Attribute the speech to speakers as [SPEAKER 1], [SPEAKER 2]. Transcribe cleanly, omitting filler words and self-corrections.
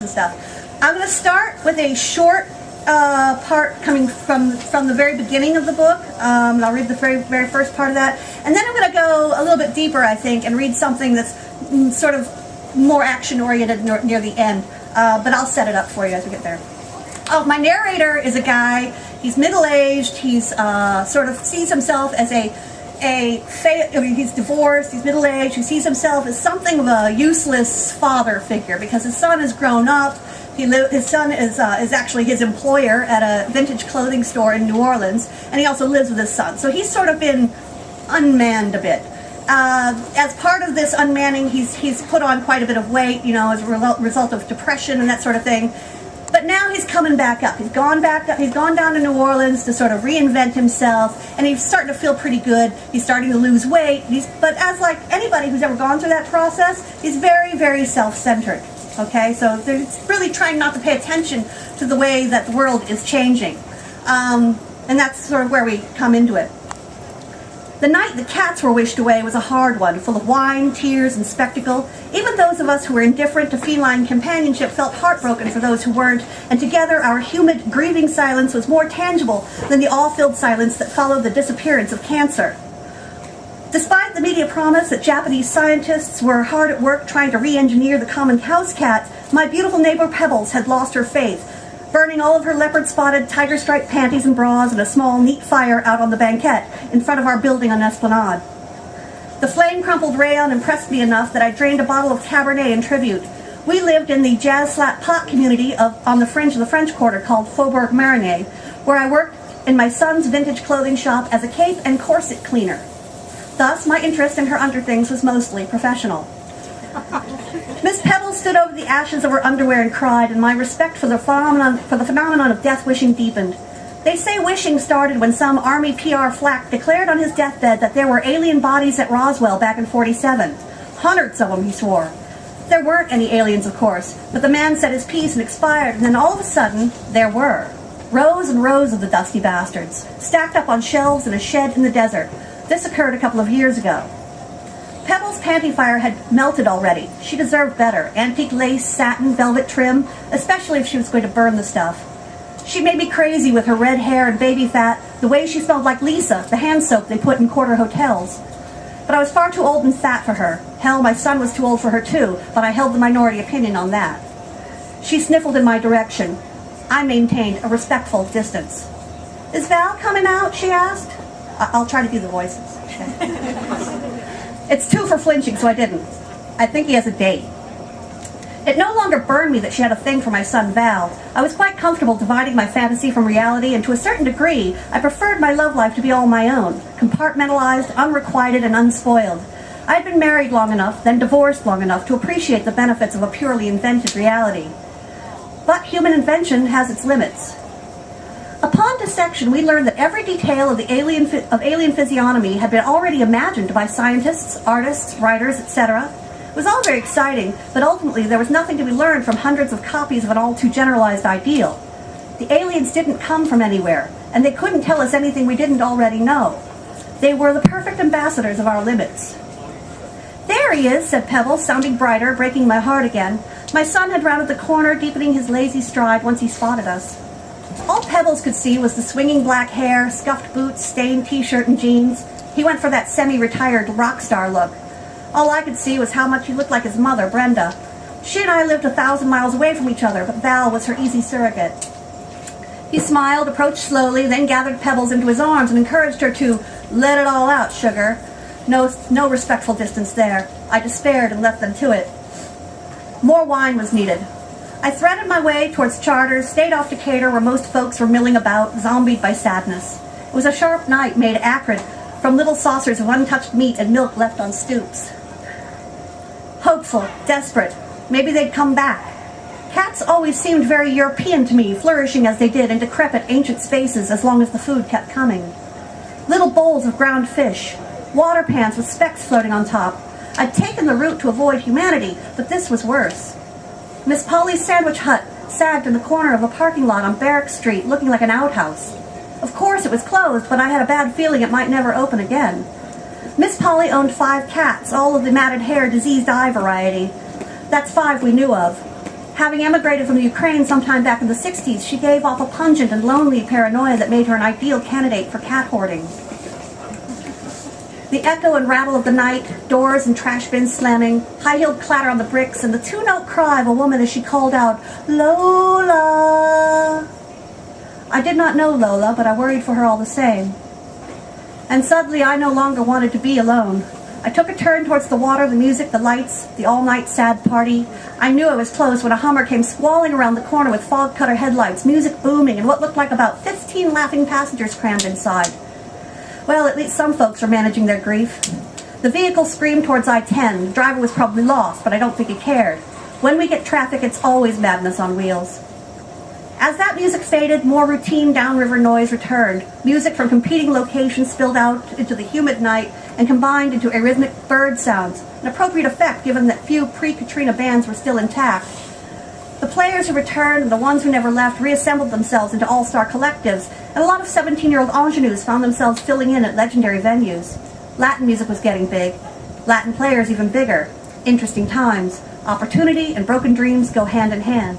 [SPEAKER 1] stuff. I'm going to start with a short part coming from the very beginning of the book. I'll read the very first part of that, and then I'm going to go a little bit deeper, I think, and read something that's sort of more action-oriented near the end. But I'll set it up for you as we get there. Oh, my narrator is a guy. He's middle-aged. He's sort of sees himself as he's divorced. He's middle-aged. He sees himself as something of a useless father figure because his son has grown up. His son is actually his employer at a vintage clothing store in New Orleans, and he also lives with his son. So he's sort of been unmanned a bit. As part of this unmanning, he's put on quite a bit of weight, as a result of depression and that sort of thing. But now he's coming back up. He's gone back up. He's gone down to New Orleans to sort of reinvent himself, and he's starting to feel pretty good. He's starting to lose weight. But as like anybody who's ever gone through that process, he's very, very self-centered. Okay, so they're really trying not to pay attention to the way that the world is changing. And that's sort of where we come into it. The night the cats were wished away was a hard one, full of wine, tears, and spectacle. Even those of us who were indifferent to feline companionship felt heartbroken for those who weren't, and together our humid, grieving silence was more tangible than the awe-filled silence that followed the disappearance of cancer. Despite the media promise that Japanese scientists were hard at work trying to re-engineer the common house cat, my beautiful neighbor Pebbles had lost her faith, burning all of her leopard-spotted, tiger-striped panties and bras in a small, neat fire out on the banquette in front of our building on Esplanade. The flame-crumpled rayon impressed me enough that I drained a bottle of Cabernet in tribute. We lived in the jazz-slap pot community on the fringe of the French Quarter called Faubourg Marigny, where I worked in my son's vintage clothing shop as a cape and corset cleaner. Thus, my interest in her underthings was mostly professional. Miss Pebbles stood over the ashes of her underwear and cried, and my respect for the phenomenon of death-wishing deepened. They say wishing started when some Army PR flack declared on his deathbed that there were alien bodies at Roswell back in '47. Hundreds of them, he swore. There weren't any aliens, of course, but the man said his piece and expired, and then all of a sudden, there were. Rows and rows of the dusty bastards, stacked up on shelves in a shed in the desert. This occurred a couple of years ago. Pebbles' panty fire had melted already. She deserved better. Antique lace, satin, velvet trim, especially if she was going to burn the stuff. She made me crazy with her red hair and baby fat, the way she smelled like Lisa, the hand soap they put in quarter hotels. But I was far too old and fat for her. Hell, my son was too old for her too, but I held the minority opinion on that. She sniffled in my direction. I maintained a respectful distance. "Is Val coming out?" she asked. I'll try to do the voices. It's 2 for flinching, so I didn't. I think he has a date. It no longer burned me that she had a thing for my son Val. I was quite comfortable dividing my fantasy from reality, and to a certain degree, I preferred my love life to be all my own, compartmentalized, unrequited, and unspoiled. I had been married long enough, then divorced long enough to appreciate the benefits of a purely invented reality. But human invention has its limits. Upon dissection, we learned that every detail of the alien physiognomy had been already imagined by scientists, artists, writers, etc. It was all very exciting, but ultimately there was nothing to be learned from hundreds of copies of an all too generalized ideal. The aliens didn't come from anywhere, and they couldn't tell us anything we didn't already know. They were the perfect ambassadors of our limits. "There he is," said Pebbles, sounding brighter, breaking my heart again. My son had rounded the corner, deepening his lazy stride once he spotted us. All Pebbles could see was the swinging black hair, scuffed boots, stained t-shirt and jeans. He went for that semi-retired rock star look. All I could see was how much he looked like his mother, Brenda. She and I lived 1,000 miles away from each other, but Val was her easy surrogate. He smiled, approached slowly, then gathered Pebbles into his arms and encouraged her to let it all out, sugar. No respectful distance there. I despaired and left them to it. More wine was needed. I threaded my way towards Charters, stayed off Decatur where most folks were milling about, zombied by sadness. It was a sharp night made acrid from little saucers of untouched meat and milk left on stoops. Hopeful, desperate, maybe they'd come back. Cats always seemed very European to me, flourishing as they did in decrepit ancient spaces as long as the food kept coming. Little bowls of ground fish, water pans with specks floating on top. I'd taken the route to avoid humanity, but this was worse. Miss Polly's sandwich hut sagged in the corner of a parking lot on Barrack Street, looking like an outhouse. Of course it was closed, but I had a bad feeling it might never open again. Miss Polly owned 5 cats, all of the matted hair, diseased eye variety. That's 5 we knew of. Having emigrated from the Ukraine sometime back in the 60s, she gave off a pungent and lonely paranoia that made her an ideal candidate for cat hoarding. The echo and rattle of the night, doors and trash bins slamming, high-heeled clatter on the bricks, and the two-note cry of a woman as she called out, "Lola!" I did not know Lola, but I worried for her all the same. And suddenly I no longer wanted to be alone. I took a turn towards the water, the music, the lights, the all-night sad party. I knew I was close when a Hummer came squalling around the corner with fog cutter headlights, music booming, and what looked like about 15 laughing passengers crammed inside. Well, at least some folks were managing their grief. The vehicle screamed towards I-10. The driver was probably lost, but I don't think he cared. When we get traffic, it's always madness on wheels. As that music faded, more routine downriver noise returned. Music from competing locations spilled out into the humid night and combined into arrhythmic bird sounds, an appropriate effect given that few pre-Katrina bands were still intact. The players who returned and the ones who never left reassembled themselves into all-star collectives, and a lot of 17-year-old ingenues found themselves filling in at legendary venues. Latin music was getting big. Latin players even bigger. Interesting times. Opportunity and broken dreams go hand in hand.